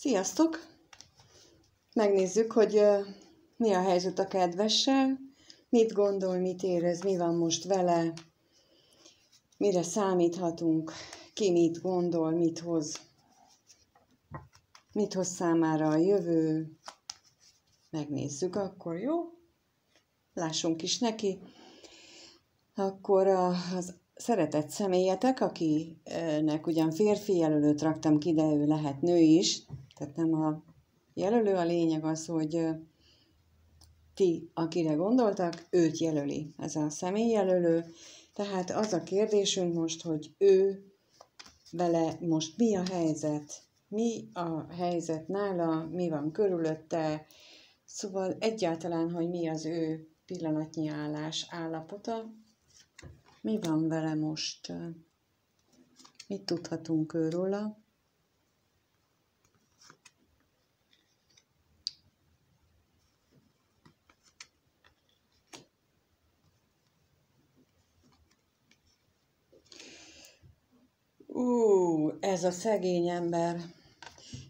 Sziasztok! Megnézzük, hogy mi a helyzet a kedvessel, mit gondol, mit érez, mi van most vele, mire számíthatunk, ki mit gondol, mit hoz számára a jövő. Megnézzük akkor, jó? Lássunk is neki. Akkor az szeretett személyetek, akinek ugyan férfi jelölőt raktam ki, de ő lehet nő is, tehát nem a jelölő, a lényeg az, hogy ti, akire gondoltak, őt jelöli ez a személyjelölő. Tehát az a kérdésünk most, hogy ő vele most mi a helyzet nála, mi van körülötte, szóval egyáltalán, hogy mi az ő pillanatnyi állapota, mi van vele most, mit tudhatunk őróla. Ez a szegény ember.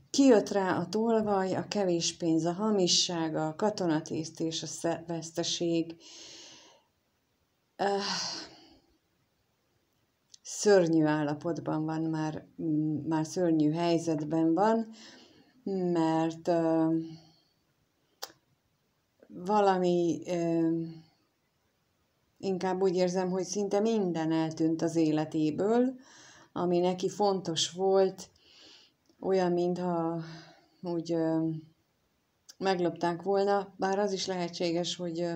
Kijött rá a tolvaj, a kevés pénz, a hamisság, a katonatiszt és a veszteség. Szörnyű állapotban van, már szörnyű helyzetben van, mert valami, inkább úgy érzem, hogy szinte minden eltűnt az életéből, ami neki fontos volt, olyan, mintha úgy meglopták volna, bár az is lehetséges, hogy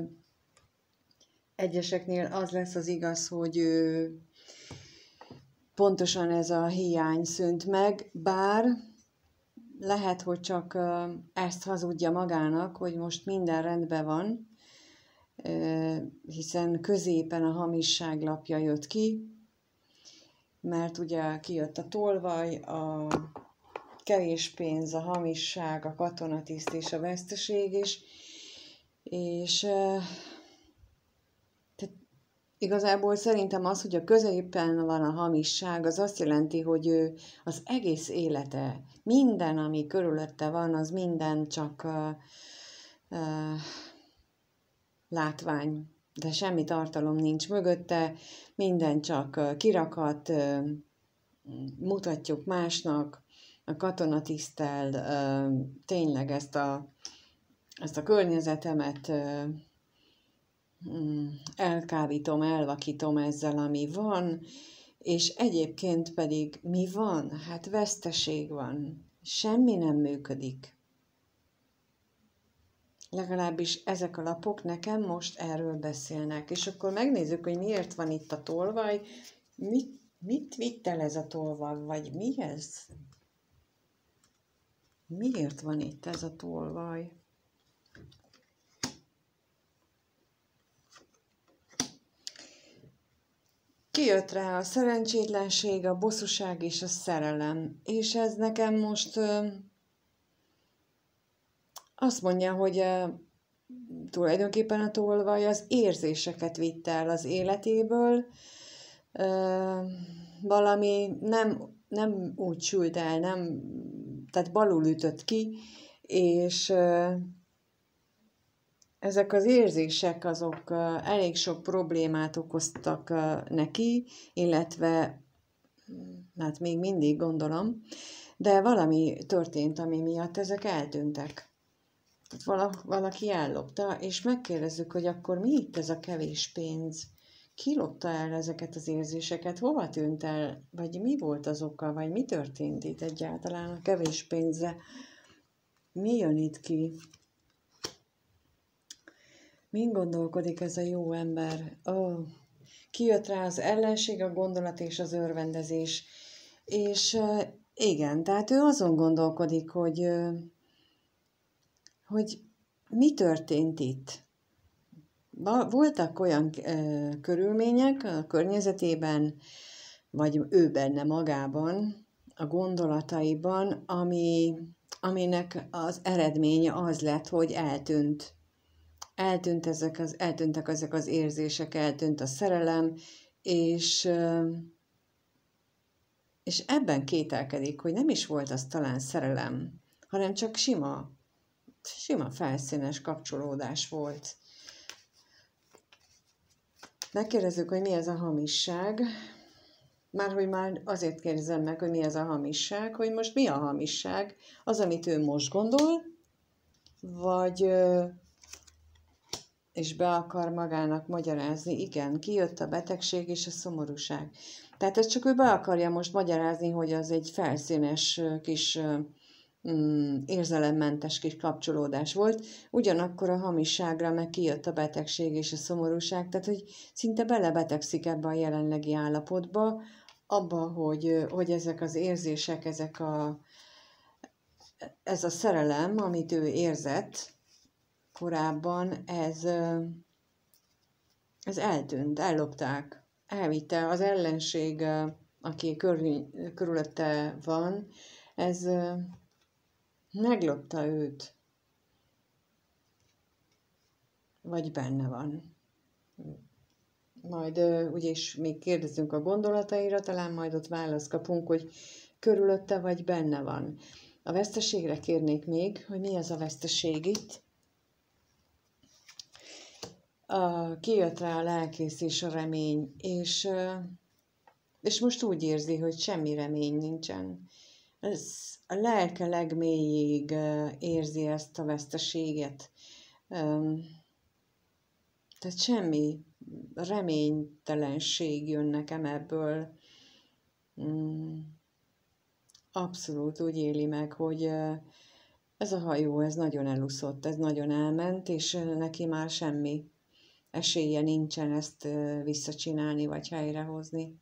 egyeseknél az lesz az igaz, hogy pontosan ez a hiány szűnt meg, bár lehet, hogy csak ezt hazudja magának, hogy most minden rendben van, hiszen középen a hamisság lapja jött ki, mert ugye kijött a tolvaj, a kevés pénz, a hamisság, a katonatiszt és a veszteség is, és tehát igazából szerintem az, hogy a középen van a hamisság, az azt jelenti, hogy ő az egész élete, minden, ami körülötte van, az minden csak látvány, de semmi tartalom nincs mögötte, minden csak kirakat, mutatjuk másnak, a katonatiszttel tényleg ezt a környezetemet elkábítom, elvakítom ezzel, ami van, és egyébként pedig mi van? Hát veszteség van. Semmi nem működik. Legalábbis ezek a lapok nekem most erről beszélnek. És akkor megnézzük, hogy miért van itt a tolvaj. Mit vitt el ez a tolvaj? Vagy mi ez? Miért van itt ez a tolvaj? Kijött rá a szerencsétlenség, a bosszúság és a szerelem. És ez nekem most azt mondja, hogy tulajdonképpen a tolvaj az érzéseket vitte el az életéből, valami nem úgy sült el, tehát balul ütött ki, és ezek az érzések azok elég sok problémát okoztak neki, illetve hát még mindig gondolom, de valami történt, ami miatt ezek eltűntek. Valaki ellopta, és megkérdezzük, hogy akkor mi itt ez a kevés pénz? Ki lopta el ezeket az érzéseket? Hova tűnt el? Vagy mi volt az oka? Vagy mi történt itt egyáltalán a kevés pénzre? Mi jön itt ki? Min gondolkodik ez a jó ember? Kijött rá az ellenség, a gondolat és az örvendezés. És igen, tehát ő azon gondolkodik, hogy mi történt itt. Voltak olyan körülmények a környezetében, vagy ő benne magában, a gondolataiban, aminek az eredménye az lett, hogy eltűntek ezek az érzések, eltűnt a szerelem, és ebben kételkedik, hogy nem is volt az talán szerelem, hanem csak sima felszínes kapcsolódás volt. Megkérdezzük, hogy mi ez a hamisság. Már azért kérdezem meg, hogy mi ez a hamisság, hogy most mi a hamisság? Az, amit ő most gondol, vagy és be akar magának magyarázni, igen, kijött a betegség és a szomorúság. Tehát ezt csak ő be akarja most magyarázni, hogy az egy felszínes kis érzelemmentes kis kapcsolódás volt, ugyanakkor a hamisságra meg kijött a betegség és a szomorúság, tehát hogy szinte belebetegszik ebbe a jelenlegi állapotba, abba, hogy ezek az érzések, ez a szerelem, amit ő érzett korábban, ez eltűnt, ellopták, elvitte az ellenség, aki körülötte van, ez meglopta őt, vagy benne van. Majd úgyis még kérdezünk a gondolataira, talán majd ott választ kapunk, hogy körülötte vagy benne van. A veszteségre kérnék még, hogy mi az a veszteség itt. Kijött rá a lelkész és a remény, és most úgy érzi, hogy semmi remény nincsen. A lelke legmélyig érzi ezt a veszteséget. Tehát semmi reménytelenség jön nekem ebből. Abszolút úgy éli meg, hogy ez a hajó, ez nagyon elúszott, ez nagyon elment, és neki már semmi esélye nincsen ezt visszacsinálni, vagy helyrehozni.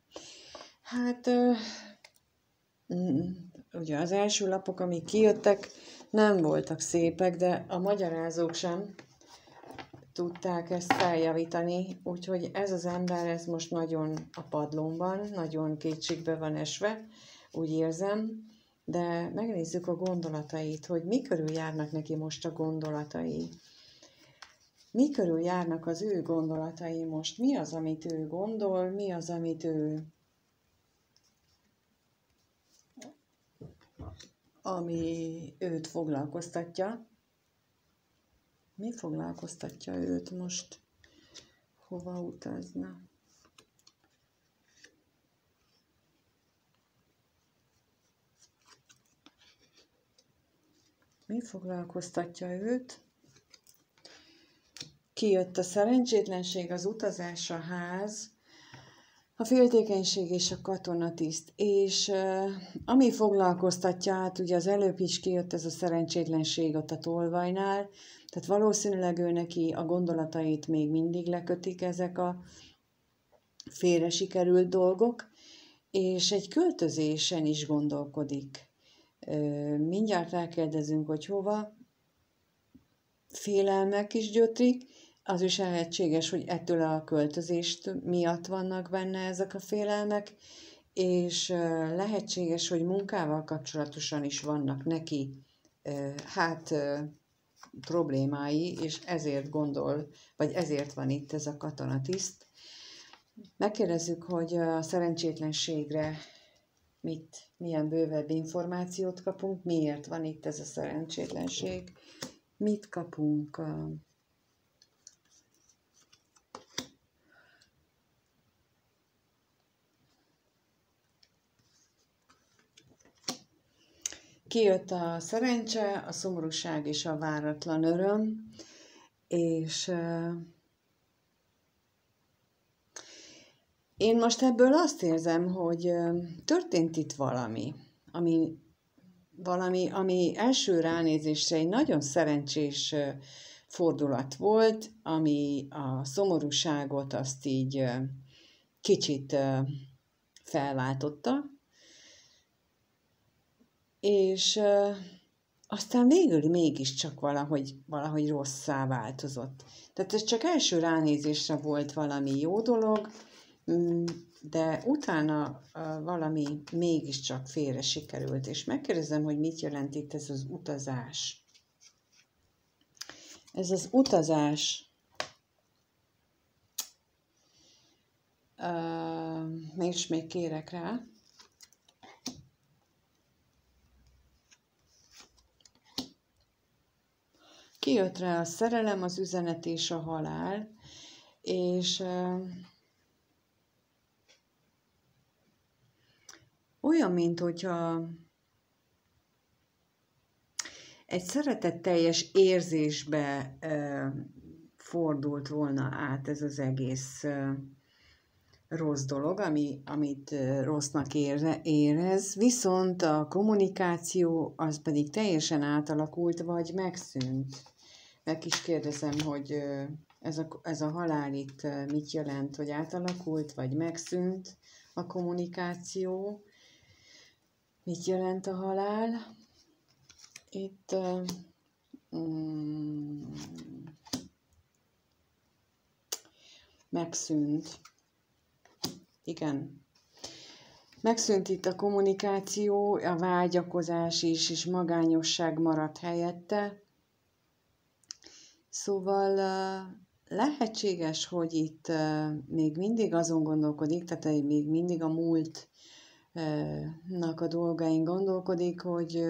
Hát, ugye az első lapok, amik kijöttek, nem voltak szépek, de a magyarázók sem tudták ezt feljavítani, úgyhogy ez az ember, ez most nagyon a padlón van, nagyon kétségbe van esve, úgy érzem, de megnézzük a gondolatait, hogy mi körül járnak neki most a gondolatai. Mi körül járnak az ő gondolatai most? Mi az, amit ő gondol? Mi az, ami őt foglalkoztatja? Mi foglalkoztatja őt most? Hova utazna? Mi foglalkoztatja őt? Kijött a szerencsétlenség, az utazás, a ház, a féltékenység és a katonatiszt. És ami foglalkoztatja, hát ugye az előbb is kijött ez a szerencsétlenség ott a tolvajnál, tehát valószínűleg ő neki a gondolatait még mindig lekötik ezek a félre sikerült dolgok, és egy költözésen is gondolkodik. Mindjárt rákérdezünk, hogy hova. Félelmek is gyötrik, az is lehetséges, hogy ettől a költözést miatt vannak benne ezek a félelmek, és lehetséges, hogy munkával kapcsolatosan is vannak neki problémái, és ezért gondol, vagy ezért van itt ez a katonatiszt. Megkérdezzük, hogy a szerencsétlenségre milyen bővebb információt kapunk, miért van itt ez a szerencsétlenség, mit kapunk. Kijött a szerencse, a szomorúság és a váratlan öröm, és én most ebből azt érzem, hogy történt itt valami, ami első ránézésre egy nagyon szerencsés fordulat volt, ami a szomorúságot azt így kicsit felváltotta, és aztán végül mégiscsak valahogy rosszá változott. Tehát ez csak első ránézésre volt valami jó dolog, de utána valami mégiscsak félre sikerült, és megkérdezem, hogy mit jelent itt ez az utazás. Ez az utazás, és még kérek rá. Kijött rá a szerelem, az üzenet és a halál, és olyan, mint hogyha egy szeretetteljes érzésbe fordult volna át ez az egész rossz dolog, amit rossznak érez, viszont a kommunikáció az pedig teljesen átalakult, vagy megszűnt. Meg is kérdezem, hogy ez a halál itt mit jelent, hogy átalakult, vagy megszűnt a kommunikáció. Mit jelent a halál? Itt megszűnt. Igen. Megszűnt itt a kommunikáció, a vágyakozás is, és magányosság maradt helyette. Szóval lehetséges, hogy itt még mindig azon gondolkodik, tehát még mindig a múltnak a dolgain gondolkodik, hogy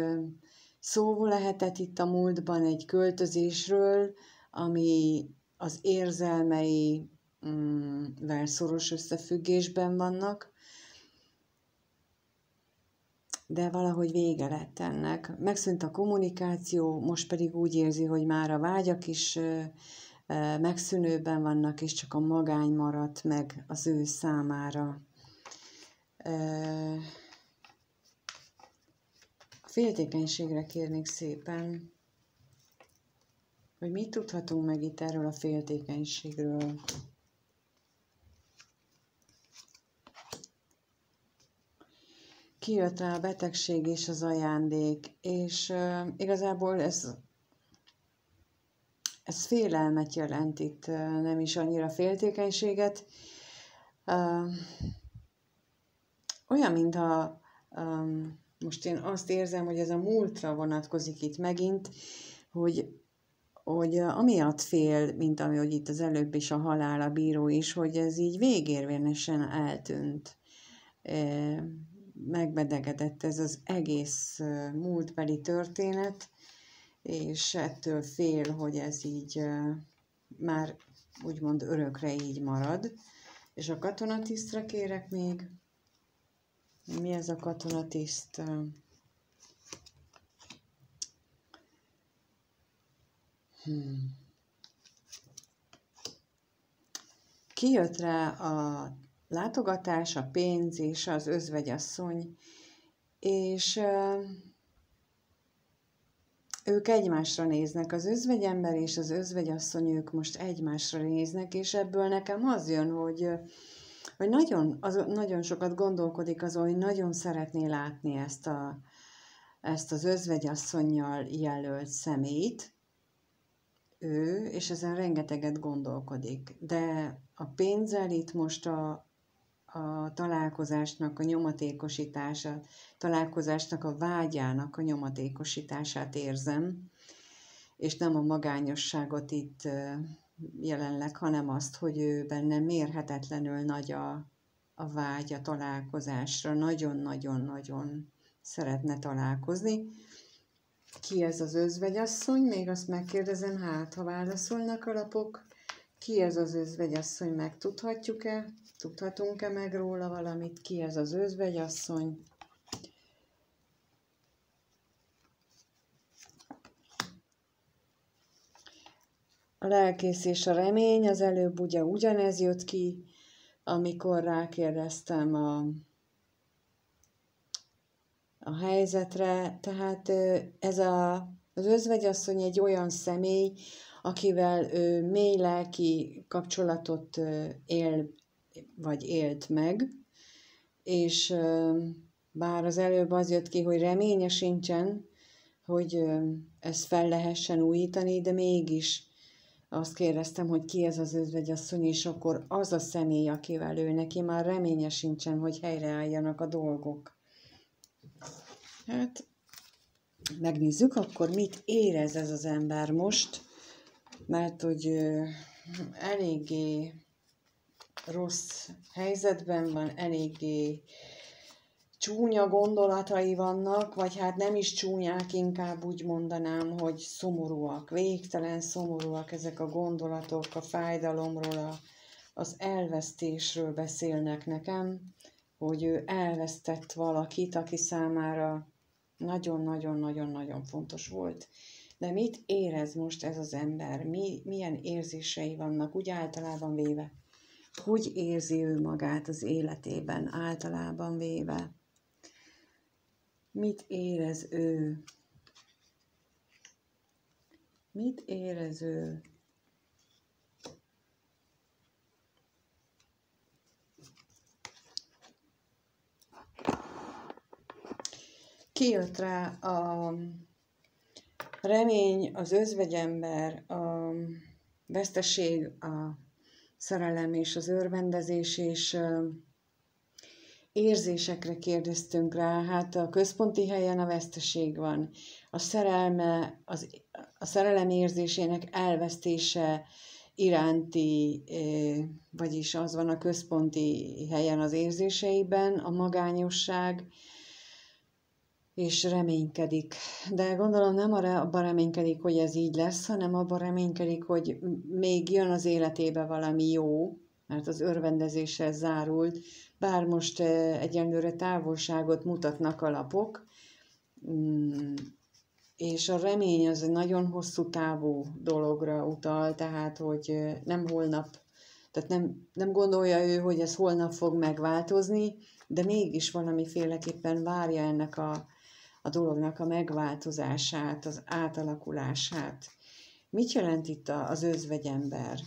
szó lehetett itt a múltban egy költözésről, ami az érzelmeivel szoros összefüggésben vannak, de valahogy vége lett ennek. Megszűnt a kommunikáció, most pedig úgy érzi, hogy már a vágyak is megszűnőben vannak, és csak a magány maradt meg az ő számára. A féltékenységre kérnék szépen, hogy mit tudhatunk meg itt erről a féltékenységről. Kijött rá a betegség és az ajándék, és igazából ez félelmet jelent itt, nem is annyira féltékenységet. Olyan, mintha most én azt érzem, hogy ez a múltra vonatkozik itt megint, hogy amiatt fél, mint ami hogy itt az előbb is a halál, a bíró is, hogy ez így végérvényesen eltűnt. Megbedegedett ez az egész múltbeli történet, és ettől fél, hogy ez így már úgymond örökre így marad. És a katonatisztre kérek még. Mi ez a katonatiszt? Kijött rá a látogatás, a pénz és az özvegyasszony, és ők egymásra néznek, az özvegyember és az özvegyasszony, ők most egymásra néznek, és ebből nekem az jön, hogy nagyon sokat gondolkodik azon, hogy nagyon szeretné látni ezt az özvegyasszonnyal jelölt személyt, ő, és ezen rengeteget gondolkodik. De a pénzzel itt most a találkozásnak a nyomatékosítását, találkozásnak a vágyának a nyomatékosítását érzem, és nem a magányosságot itt jelenleg, hanem azt, hogy ő benne mérhetetlenül nagy a vágy a találkozásra, nagyon-nagyon-nagyon szeretne találkozni. Ki ez az özvegyasszony? Még azt megkérdezem, hát ha válaszolnak a lapok. Ki ez az özvegyasszony? Megtudhatjuk-e? Tudhatunk-e meg róla valamit? Ki ez az özvegyasszony? A lelkész és a remény, az előbb ugye ugyanez jött ki, amikor rákérdeztem a helyzetre. Tehát az özvegyasszony egy olyan személy, akivel mély lelki kapcsolatot élt meg, és bár az előbb az jött ki, hogy reménye sincsen, hogy ezt fel lehessen újítani, de mégis azt kérdeztem, hogy ki ez az özvegyasszony, és akkor az a személy, akivel ő neki már reménye sincsen, hogy helyreálljanak a dolgok. Hát, megnézzük akkor, mit érez ez az ember most, mert hogy eléggé rossz helyzetben van, eléggé csúnya gondolatai vannak, vagy hát nem is csúnyák, inkább úgy mondanám, hogy szomorúak, végtelen szomorúak ezek a gondolatok, a fájdalomról, az elvesztésről beszélnek nekem, hogy ő elvesztett valakit, aki számára nagyon-nagyon-nagyon-nagyon fontos volt. De mit érez most ez az ember? Milyen érzései vannak úgy általában véve? Hogy érzi ő magát az életében általában véve? Mit érez ő? Mit érez ő? Kijött rá a remény, az özvegyember, a veszteség, a szerelem és az örvendezés, és érzésekre kérdeztünk rá. Hát a központi helyen a veszteség van. A szerelme, a szerelem érzésének elvesztése iránti, vagyis az van a központi helyen az érzéseiben, a magányosság, és reménykedik. De gondolom nem abban reménykedik, hogy ez így lesz, hanem abban reménykedik, hogy még jön az életébe valami jó, mert az örvendezéssel zárult, bár most egyenlőre távolságot mutatnak a lapok, és a remény az egy nagyon hosszú távú dologra utal, tehát hogy nem holnap, tehát nem gondolja ő, hogy ez holnap fog megváltozni, de mégis valamiféleképpen várja ennek a dolognak a megváltozását, az átalakulását. Mit jelent itt az özvegyember?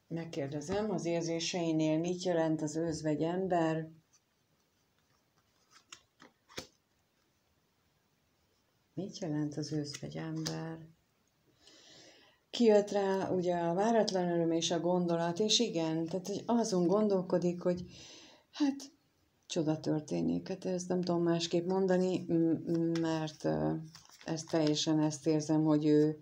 Megkérdezem, az érzéseinél mit jelent az özvegyember? Mit jelent az özvegyember? Kijött rá ugye a váratlan öröm és a gondolat, és igen, tehát hogy azon gondolkodik, hogy hát csoda történik. Hát ezt nem tudom másképp mondani, mert teljesen ezt érzem, hogy ő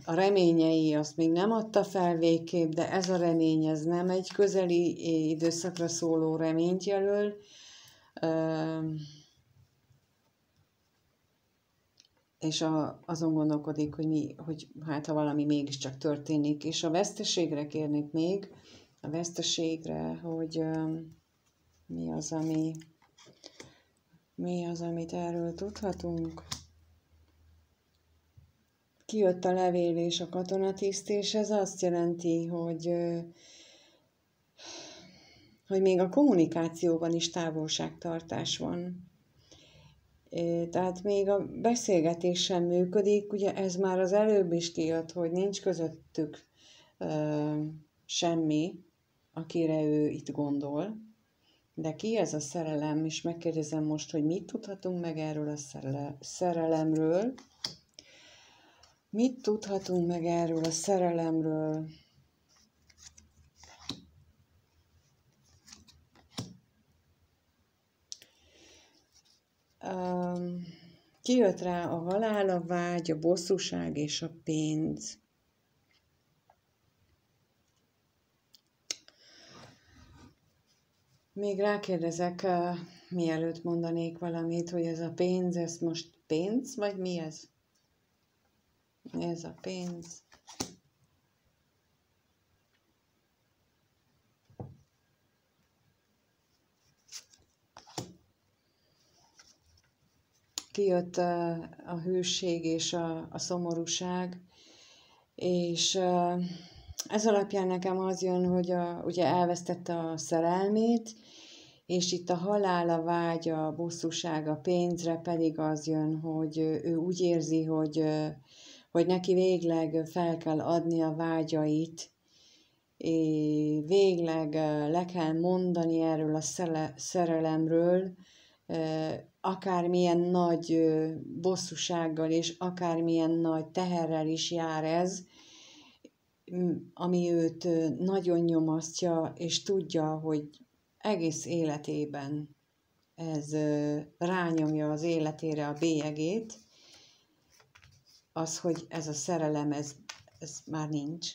a reményei azt még nem adta fel végképp, de ez a remény, ez nem egy közeli időszakra szóló reményt jelöl. És azon gondolkodik, hogy hát ha valami mégiscsak történik. És a veszteségre kérnék még, a veszteségre, hogy mi az, amit erről tudhatunk. Kijött a levél és a katonatiszt, és ez azt jelenti, hogy még a kommunikációban is távolságtartás van. Tehát még a beszélgetés sem működik, ugye ez már az előbb is kijött, hogy nincs közöttük semmi, akire ő itt gondol. De ki ez a szerelem? És megkérdezem most, hogy mit tudhatunk meg erről a szerelemről? Mit tudhatunk meg erről a szerelemről? Kijött rá a halál, a vágy, a bosszúság és a pénz. Még rákérdezek, mielőtt mondanék valamit, hogy ez a pénz, ez most pénz, vagy mi ez? Mi ez a pénz? Kijött a hűség és a szomorúság, és ez alapján nekem az jön, hogy ugye elvesztette a szerelmét, és itt a halál, a vágy, a bosszúság, a pénzre pedig az jön, hogy ő úgy érzi, hogy neki végleg fel kell adni a vágyait, végleg le kell mondani erről a szerelemről, akármilyen nagy bosszúsággal és akármilyen nagy teherrel is jár ez, ami őt nagyon nyomasztja, és tudja, hogy egész életében ez rányomja az életére a bélyegét, az, hogy ez a szerelem, ez már nincs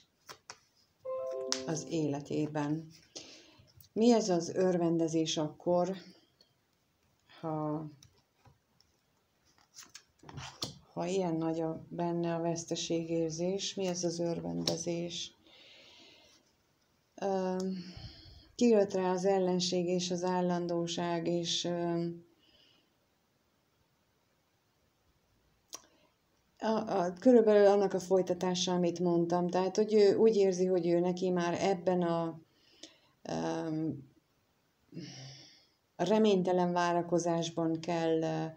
az életében. Mi ez az örvendezés akkor? ha ilyen nagy benne a veszteségérzés, mi ez az örvendezés? Kijött rá az ellenség és az állandóság, és körülbelül annak a folytatása, amit mondtam. Tehát, hogy ő úgy érzi, hogy ő neki már ebben a reménytelen várakozásban kell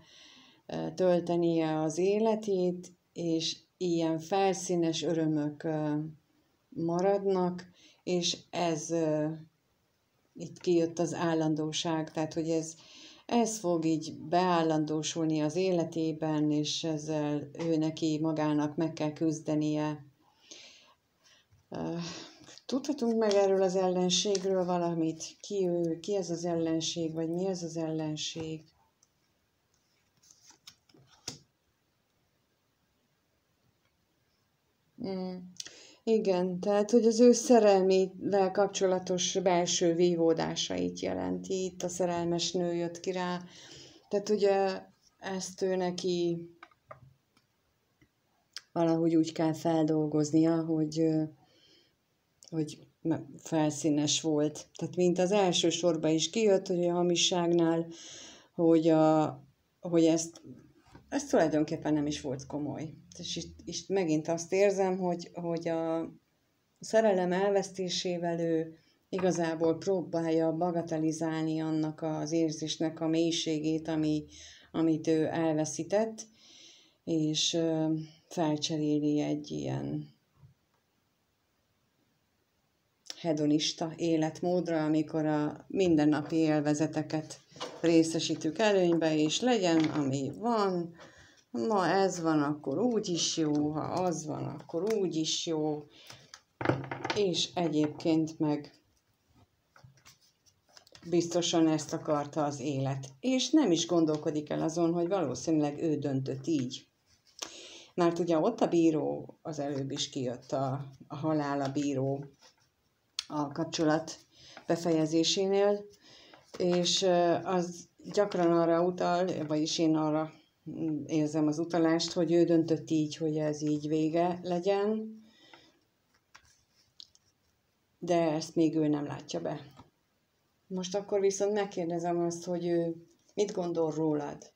töltenie az életét, és ilyen felszínes örömök maradnak, és ez itt kijött az állandóság, tehát hogy ez fog így beállandósulni az életében, és ezzel ő neki magának meg kell küzdenie. Tudhatunk meg erről az ellenségről valamit? Ki ő? Ki ez az ellenség? Vagy mi ez az ellenség? Igen, tehát, hogy az ő szerelmével kapcsolatos belső vívódásait jelenti. Itt a szerelmes nő jött ki rá. Tehát ugye ezt ő neki valahogy úgy kell feldolgoznia, hogy felszínes volt. Tehát mint az első sorba is kijött, hogy a hamisságnál, hogy ez tulajdonképpen nem is volt komoly. És itt megint azt érzem, hogy a szerelem elvesztésével ő igazából próbálja bagatelizálni annak az érzésnek a mélységét, amit ő elveszített, és felcseréli egy ilyen hedonista életmódra, amikor a mindennapi élvezeteket részesítjük előnybe, és legyen, ami van. Ma ez van, akkor úgy is jó, ha az van, akkor úgy is jó, és egyébként meg biztosan ezt akarta az élet. És nem is gondolkodik el azon, hogy valószínűleg ő döntött így. Mert ugye ott a bíró, az előbb is kijött a halál, a bíró a kapcsolat befejezésénél, és az gyakran arra utal, vagyis én arra érzem az utalást, hogy ő döntött így, hogy ez így vége legyen, de ezt még ő nem látja be. Most akkor viszont megkérdezem azt, hogy ő mit gondol rólad?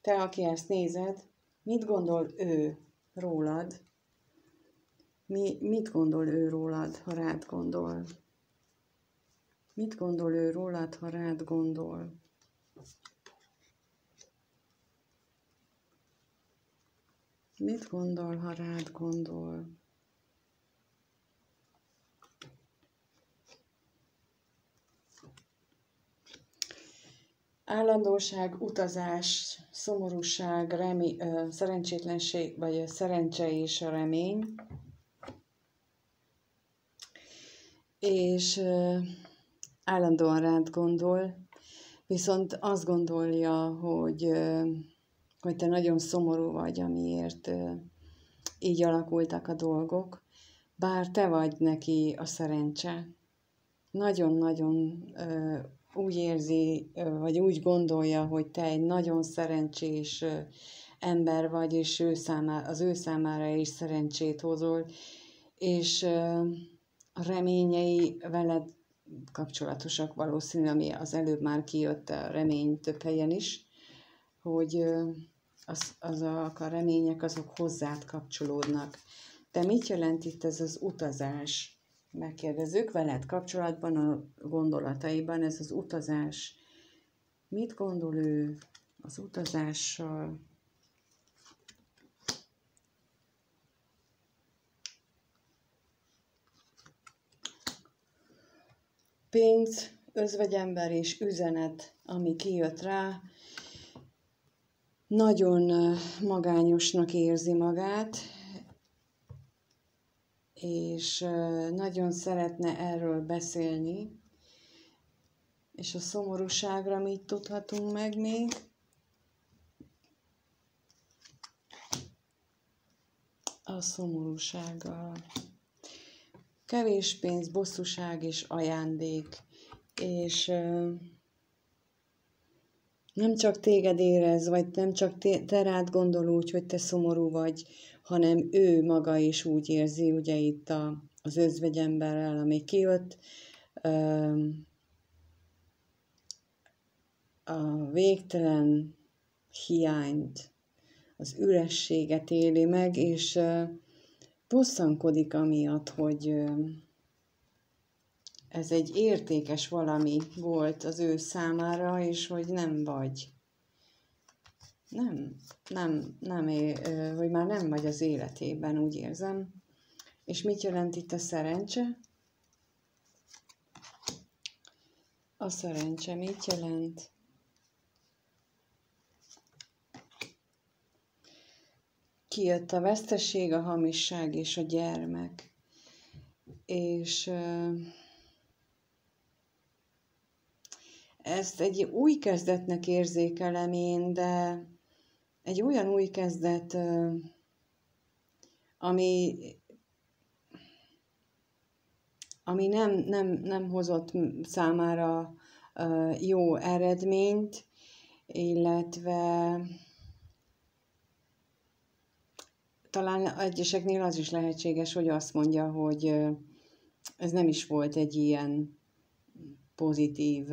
Te, aki ezt nézed, mit gondol ő rólad? Mit gondol ő rólad, ha rád gondol? Mit gondol ő rólad, ha rád gondol? Mit gondol, ha rád gondol? Állandóság, utazás, szomorúság, szerencsétlenség, vagy a szerencse és a remény. És állandóan rád gondol, viszont azt gondolja, hogy te nagyon szomorú vagy, amiért így alakultak a dolgok, bár te vagy neki a szerencse. Nagyon-nagyon úgy érzi, vagy úgy gondolja, hogy te egy nagyon szerencsés ember vagy, és az ő számára is szerencsét hozol, és a reményei veled kapcsolatosak valószínű, ami az előbb már kijött a remény több helyen is, hogy azok a remények, azok hozzád kapcsolódnak. De mit jelent itt ez az utazás? Megkérdezzük veled kapcsolatban, a gondolataiban ez az utazás. Mit gondol ő az utazással? Pénz, özvegyember és üzenet, ami kijött rá, nagyon magányosnak érzi magát, és nagyon szeretne erről beszélni, és a szomorúságra mit tudhatunk meg még? A szomorúsággal. Kevés pénz, bosszúság és ajándék, és Nem csak téged érez, vagy nem csak te rád gondol úgy, hogy te szomorú vagy, hanem ő maga is úgy érzi, ugye itt az özvegyemberrel, ami kijött, a végtelen hiányt, az ürességet éli meg, és bosszankodik amiatt, hogy ez egy értékes valami volt az ő számára, és hogy nem vagy. Hogy már nem vagy az életében, úgy érzem. És mit jelent itt a szerencse? A szerencse mit jelent? Kijött a veszteség, a hamisság és a gyermek. És ezt egy új kezdetnek érzékelem én, de egy olyan új kezdet, ami nem hozott számára jó eredményt, illetve talán egyeseknél az is lehetséges, hogy azt mondja, hogy ez nem is volt egy ilyen pozitív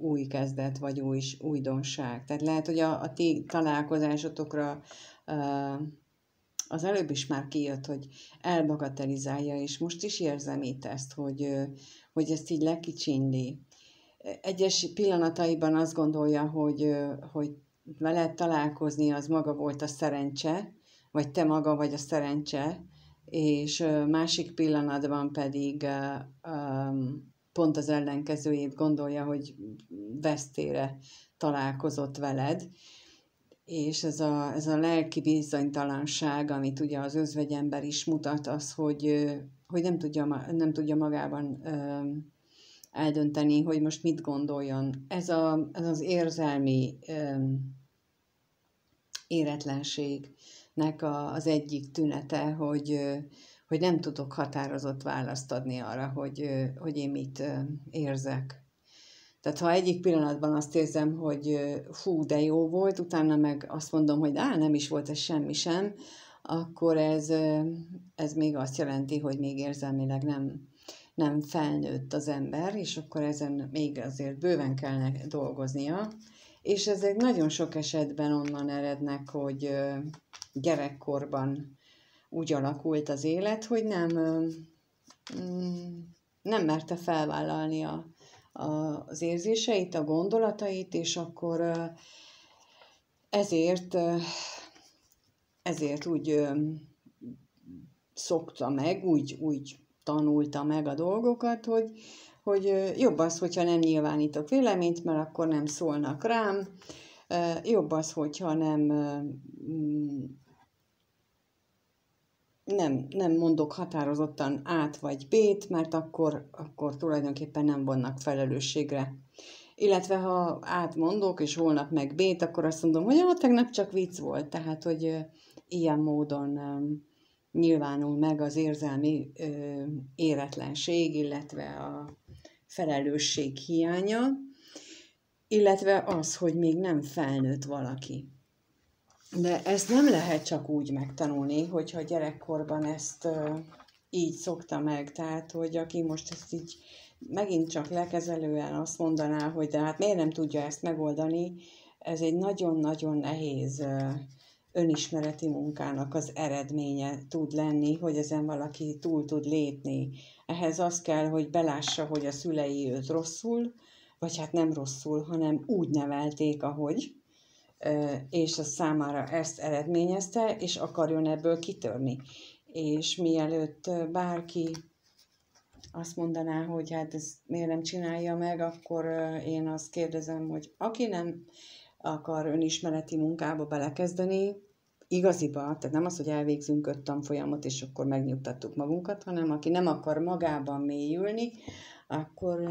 új kezdet, vagy újdonság. Tehát lehet, hogy a ti találkozásotokra az előbb is már kijött, hogy elbagatelizálja, és most is érzem itt ezt, hogy ezt így lekicsinli. Egyes pillanataiban azt gondolja, hogy veled találkozni az maga volt a szerencse, vagy te maga vagy a szerencse, és másik pillanatban pedig pont az ellenkezőjét gondolja, hogy vesztére találkozott veled, és ez a lelki bizonytalanság, amit ugye az özvegyember is mutat, az, hogy nem tudja magában eldönteni, hogy most mit gondoljon. Ez az érzelmi éretlenségnek az egyik tünete, hogy nem tudok határozott választ adni arra, hogy én mit érzek. Tehát ha egyik pillanatban azt érzem, hogy fú, de jó volt, utána meg azt mondom, hogy nem is volt ez semmi sem, akkor ez még azt jelenti, hogy még érzelmileg nem felnőtt az ember, és akkor ezen még azért bőven kellene dolgoznia. És ezek nagyon sok esetben onnan erednek, hogy gyerekkorban úgy alakult az élet, hogy nem merte felvállalni az érzéseit, a gondolatait, és akkor ezért úgy szokta meg, úgy tanulta meg a dolgokat, hogy jobb az, hogyha nem nyilvánítok véleményt, mert akkor nem szólnak rám, jobb az, hogyha nem mondok határozottan át vagy B-t, mert akkor tulajdonképpen nem vonnak felelősségre. Illetve ha átmondok, és holnap meg B-t, akkor azt mondom, hogy tegnap csak vicc volt. Tehát, hogy ilyen módon nyilvánul meg az érzelmi éretlenség, illetve a felelősség hiánya, illetve az, hogy még nem felnőtt valaki. De ezt nem lehet csak úgy megtanulni, hogyha gyerekkorban ezt így szokta meg. Tehát, hogy aki most ezt így megint csak lekezelően azt mondaná, hogy de hát miért nem tudja ezt megoldani, ez egy nagyon-nagyon nehéz önismereti munkának az eredménye tud lenni, hogy ezen valaki túl tud lépni. Ehhez az kell, hogy belássa, hogy a szülei őt rosszul, vagy hát nem rosszul, hanem úgy nevelték, ahogy, és a számára ezt eredményezte, és akarjon ebből kitörni. És mielőtt bárki azt mondaná, hogy hát ezt miért nem csinálja meg, akkor én azt kérdezem, hogy aki nem akar önismereti munkába belekezdeni, igaziba, tehát nem az, hogy elvégzünk 5 tanfolyamot, és akkor megnyugtattuk magunkat, hanem aki nem akar magában mélyülni, akkor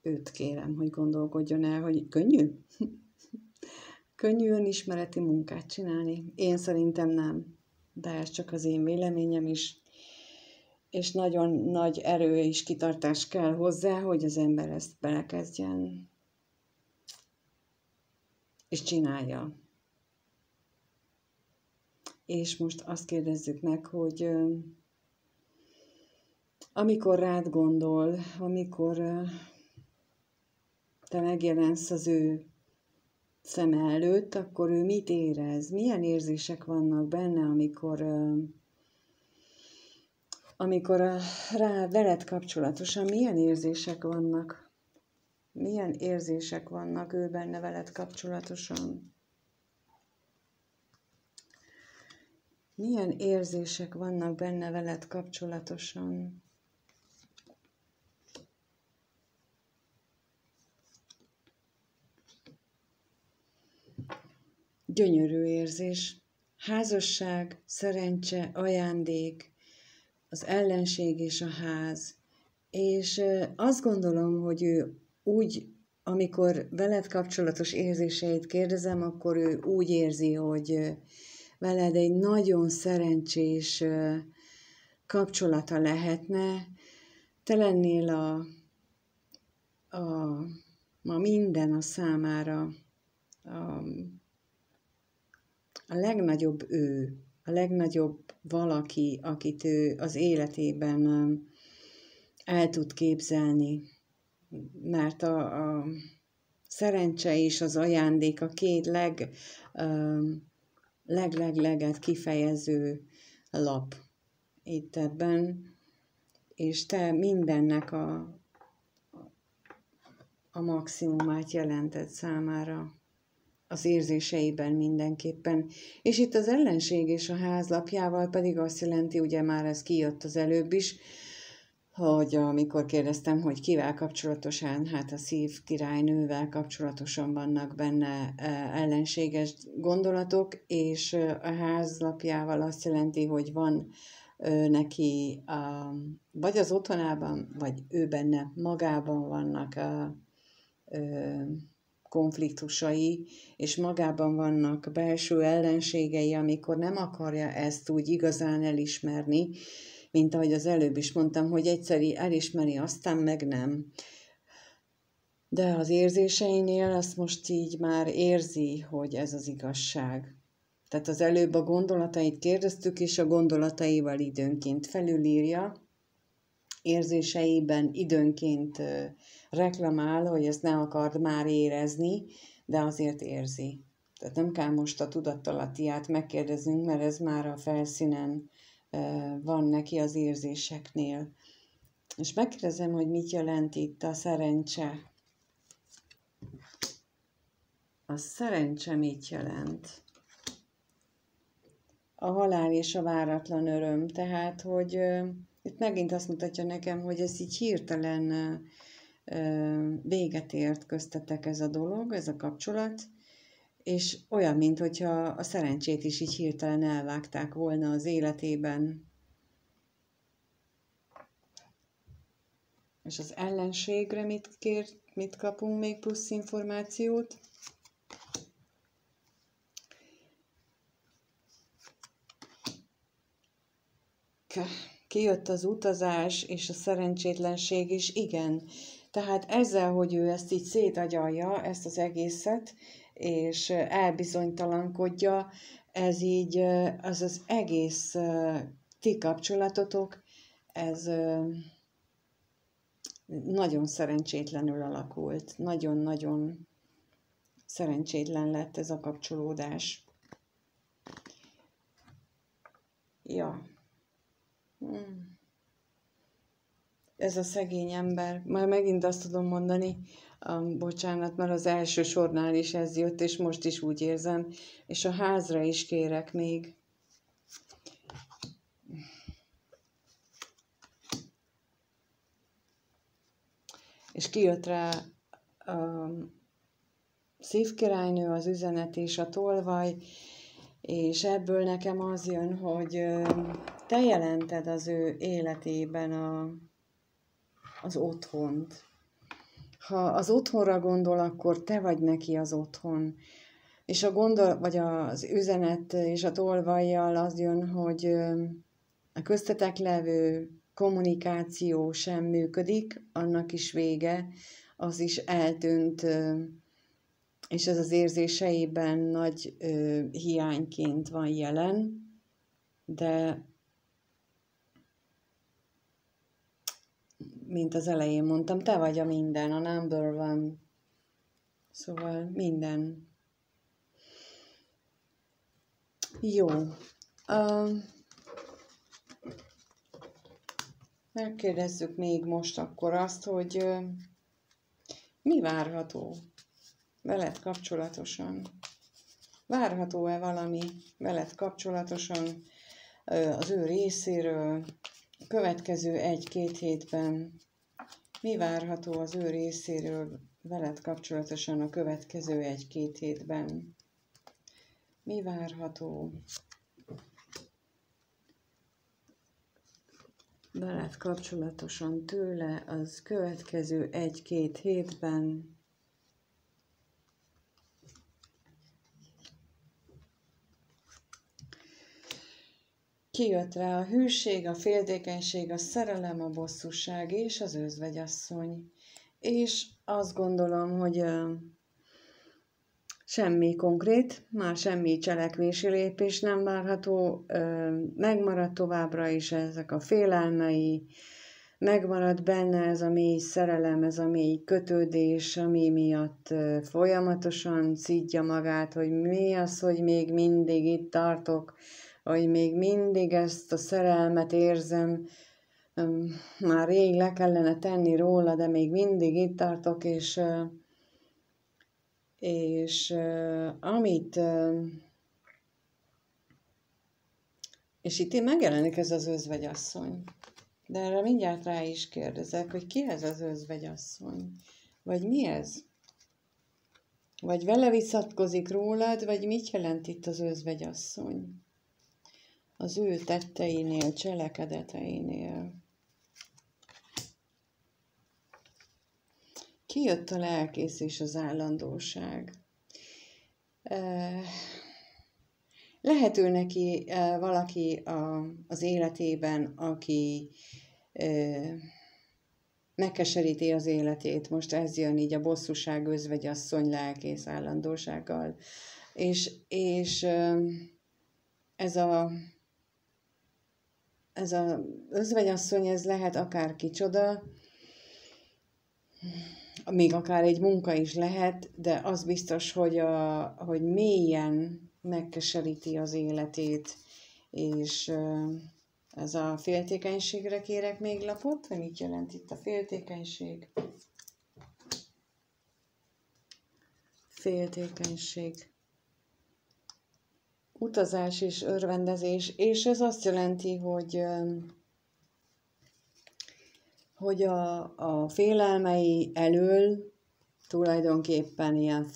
őt kérem, hogy gondolkodjon el, hogy könnyű? Könnyű önismereti munkát csinálni? Én szerintem nem, de ez csak az én véleményem is, és nagyon nagy erő és kitartás kell hozzá, hogy az ember ezt belekezdjen. és csinálja. És most azt kérdezzük meg, hogy amikor rád gondol, amikor te megjelensz az ő szeme előtt, akkor ő mit érez? Milyen érzések vannak benne, amikor rá veled kapcsolatosan milyen érzések vannak? Milyen érzések vannak ő benne veled kapcsolatosan? Milyen érzések vannak benne veled kapcsolatosan? Gyönyörű érzés. Házasság, szerencse, ajándék, az ellenség és a ház. És azt gondolom, hogy ő úgy, amikor veled kapcsolatos érzéseit kérdezem, akkor ő úgy érzi, hogy veled egy nagyon szerencsés kapcsolata lehetne. Te lennél a minden a számára, a legnagyobb ő, a legnagyobb valaki, akit ő az életében el tud képzelni. Mert a szerencse és az ajándék a két leget kifejező lap itt ebben, és te mindennek a maximumát jelented számára, az érzéseiben mindenképpen. És itt az ellenség és a házlapjával pedig azt jelenti, ugye már ez kijött az előbb is, hogy amikor kérdeztem, hogy kivel kapcsolatosan, hát a szív királynővel kapcsolatosan vannak benne ellenséges gondolatok, és a házlapjával azt jelenti, hogy van neki vagy az otthonában, vagy ő benne magában vannak konfliktusai, és magában vannak belső ellenségei, amikor nem akarja ezt úgy igazán elismerni, mint ahogy az előbb is mondtam, hogy egyszerű elismeri, aztán meg nem. De az érzéseinél azt most így már érzi, hogy ez az igazság. Tehát az előbb a gondolatait kérdeztük, és a gondolataival időnként felülírja, érzéseiben időnként reklamál, hogy ezt ne akard már érezni, de azért érzi. Tehát nem kell most a tudattalattiát megkérdeznünk, mert ez már a felszínen van neki az érzéseknél. És megkérdezem, hogy mit jelent itt a szerencse. A szerencse mit jelent? A halál és a váratlan öröm. Tehát, hogy itt megint azt mutatja nekem, hogy ez így hirtelen véget ért köztetek ez a dolog, ez a kapcsolat, és olyan, mintha a szerencsét is így hirtelen elvágták volna az életében. És az ellenségre mit kapunk még plusz információt? Kijött az utazás és a szerencsétlenség is, igen. Tehát ezzel, hogy ő ezt így szétagyalja, ezt az egészet, és elbizonytalankodja, ez így, az egész ti kapcsolatotok, ez nagyon szerencsétlenül alakult. Nagyon-nagyon szerencsétlen lett ez a kapcsolódás. Ja. Ez a szegény ember, már megint azt tudom mondani, bocsánat, mert az első sornál is ez jött, és most is úgy érzem, és a házra is kérek még. És kijött rá a szívkirálynő, az üzenet és a tolvaj, és ebből nekem az jön, hogy te jelented az ő életében az otthont. Ha az otthonra gondol, akkor te vagy neki az otthon. És vagy az üzenet és a tolvajjal az jön, hogy a köztetek levő kommunikáció sem működik, annak is vége, az is eltűnt, és ez az érzéseiben nagy hiányként van jelen, de mint az elején mondtam, te vagy a minden, a number one. Szóval minden. Jó. Megkérdezzük még most akkor azt, hogy mi várható veled kapcsolatosan? Várható-e valami veled kapcsolatosan az ő részéről a következő 1-2 hétben? Mi várható az ő részéről veled kapcsolatosan a következő 1-2 hétben? Mi várható veled kapcsolatosan tőle az következő 1-2 hétben? Kijött rá a hűség, a féltékenység, a szerelem, a bosszúság és az özvegyasszony. És azt gondolom, hogy semmi konkrét, már semmi cselekvési lépés nem várható, megmarad továbbra is ezek a félelmei, megmarad benne ez a mély szerelem, ez a mély kötődés, ami miatt folyamatosan szidja magát, hogy mi az, hogy még mindig itt tartok, hogy még mindig ezt a szerelmet érzem, már rég le kellene tenni róla, de még mindig itt tartok, és itt megjelenik ez az özvegyasszony. De erre mindjárt rá is kérdezek, hogy ki ez az özvegyasszony? Vagy mi ez? Vagy vele vitatkozik rólad, vagy mit jelent itt az özvegyasszony? Az ő tetteinél, cselekedeteinél. Kijött a lelkész és az állandóság. Lehet ő neki valaki az életében, aki megkeseríti az életét. Most ez jön így a bosszúság, özvegyasszony, lelkész állandósággal. És ez a özvegyasszony, ez lehet akár kicsoda, még akár egy munka is lehet, de az biztos, hogy mélyen megkeseríti az életét, és ez a féltékenységre kérek még lapot, hogy mit jelent itt a féltékenység. Féltékenység. Utazás és örvendezés, és ez azt jelenti, hogy a félelmei elől tulajdonképpen ilyen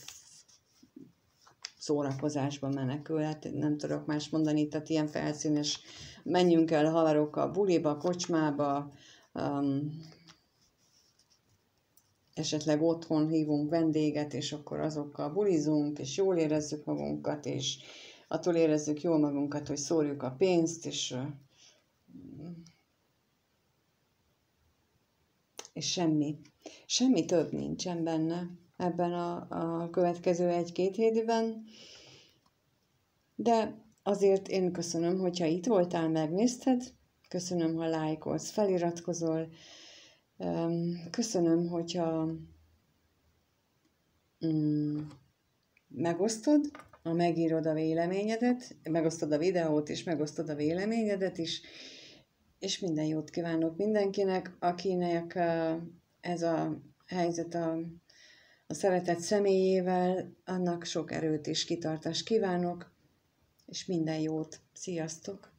szórakozásba menekül, hát nem tudok más mondani, tehát ilyen felszínes, menjünk el haverokkal buliba, kocsmába, esetleg otthon hívunk vendéget, és akkor azokkal bulizunk, és jól érezzük magunkat, és attól érezzük jól magunkat, hogy szórjuk a pénzt, és semmi több nincsen benne ebben a következő 1-2 hétben. De azért én köszönöm, hogyha itt voltál, megnézted, köszönöm, ha lájkolsz, feliratkozol, köszönöm, hogyha megosztod, megírod a véleményedet, megosztod a videót, és megosztod a véleményedet is, és minden jót kívánok mindenkinek, akinek ez a helyzet a szeretett személyével, annak sok erőt és kitartást kívánok, és minden jót. Sziasztok!